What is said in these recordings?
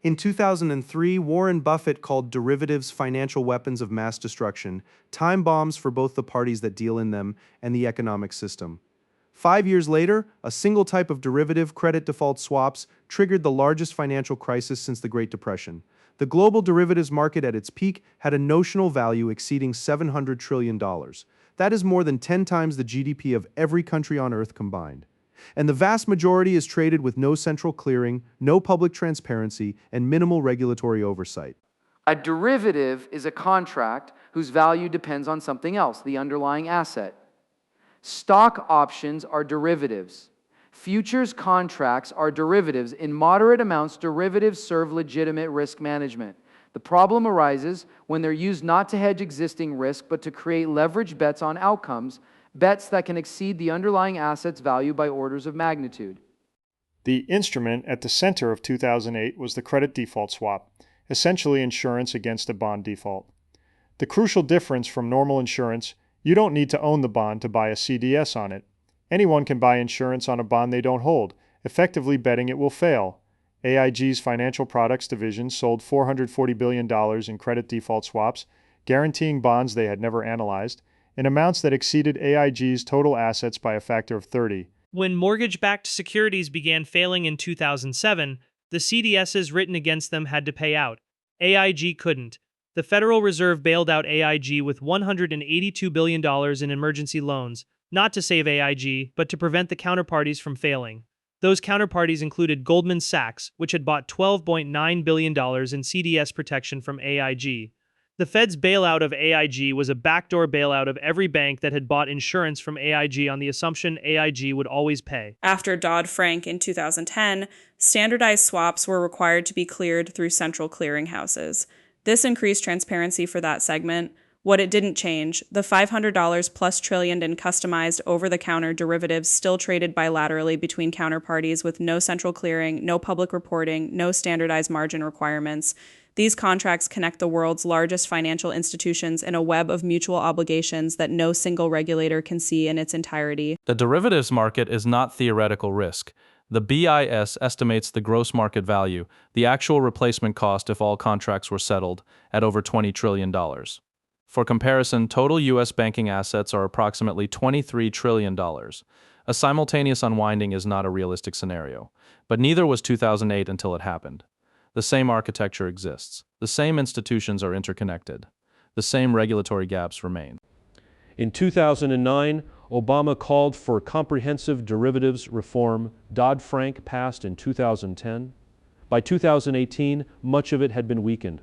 In 2003, Warren Buffett called derivatives financial weapons of mass destruction, time bombs for both the parties that deal in them and the economic system. 5 years later, a single type of derivative, credit default swaps, triggered the largest financial crisis since the Great Depression. The global derivatives market at its peak had a notional value exceeding $700 trillion. That is more than 10 times the GDP of every country on Earth combined. And the vast majority is traded with no central clearing, no public transparency, and minimal regulatory oversight. A derivative is a contract whose value depends on something else, the underlying asset. Stock options are derivatives. Futures contracts are derivatives. In moderate amounts, derivatives serve legitimate risk management. The problem arises when they're used not to hedge existing risk, but to create leveraged bets on outcomes, bets that can exceed the underlying asset's value by orders of magnitude. The instrument at the center of 2008 was the credit default swap, essentially insurance against a bond default. The crucial difference from normal insurance: you don't need to own the bond to buy a CDS on it. Anyone can buy insurance on a bond they don't hold, effectively betting it will fail. AIG's financial products division sold $440 billion in credit default swaps, guaranteeing bonds they had never analyzed, in amounts that exceeded AIG's total assets by a factor of 30. When mortgage-backed securities began failing in 2007, the CDSs written against them had to pay out. AIG couldn't. The Federal Reserve bailed out AIG with $182 billion in emergency loans, not to save AIG, but to prevent the counterparties from failing. Those counterparties included Goldman Sachs, which had bought $12.9 billion in CDS protection from AIG. The Fed's bailout of AIG was a backdoor bailout of every bank that had bought insurance from AIG on the assumption AIG would always pay. After Dodd-Frank in 2010, standardized swaps were required to be cleared through central clearinghouses. This increased transparency for that segment. What it didn't change, the $500 plus trillion in customized over-the-counter derivatives still traded bilaterally between counterparties with no central clearing, no public reporting, no standardized margin requirements. These contracts connect the world's largest financial institutions in a web of mutual obligations that no single regulator can see in its entirety. The derivatives market is not theoretical risk. The BIS estimates the gross market value, the actual replacement cost if all contracts were settled, at over $20 trillion. For comparison, total U.S. banking assets are approximately $23 trillion. A simultaneous unwinding is not a realistic scenario, but neither was 2008 until it happened. The same architecture exists. The same institutions are interconnected. The same regulatory gaps remain. In 2009, Obama called for comprehensive derivatives reform. Dodd-Frank passed in 2010. By 2018, much of it had been weakened.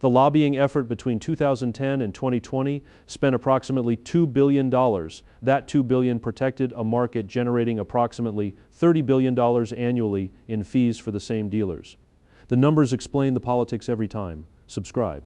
The lobbying effort between 2010 and 2020 spent approximately $2 billion. That $2 billion protected a market generating approximately $30 billion annually in fees for the same dealers. The numbers explain the politics every time. Subscribe.